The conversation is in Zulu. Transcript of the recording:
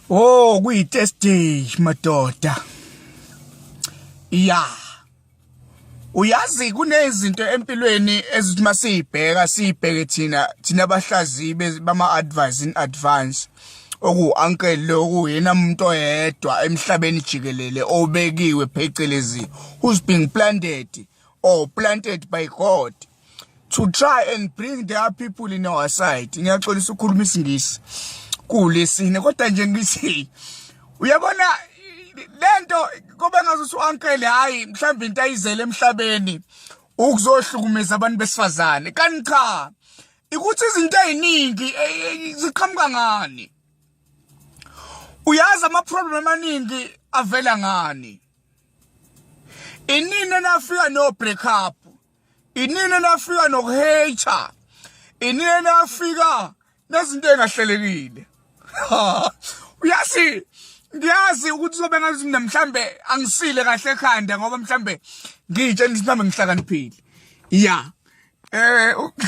Oh, kuyi-test day madoda. Uyazi kunezinto empilweni ezithi masibheka thina abahlaziyi bama-advice in advance. Ankel lo yena umuntu oyedwa emhlabeni jikelele obekiwe phecelezi who's being planted or planted by God to try and bring their people in our side. Ngiyaxolisa ukukhuluma isingisi kulesine kodwa nje ngithi uyabona lento kobe ngazuthi uAnkel hayi mhlawumbe into ayizele emhlabeni ukuzohlukumeza abantu besifazane kanti cha ukuthi izinto eziningi ziqhamuka ngani. Uyazi ama-problem amaningi avela ngani. Inini nafika no break up, inini nafika nokuhater, inini nafika nezinto engahlelekile. Uyazi ngiyazi ukuthi sobe ngathi mhlambe angisile kahle ekhanda ngoba mhlambe ngitshe mhlambe ngihlakaniphile.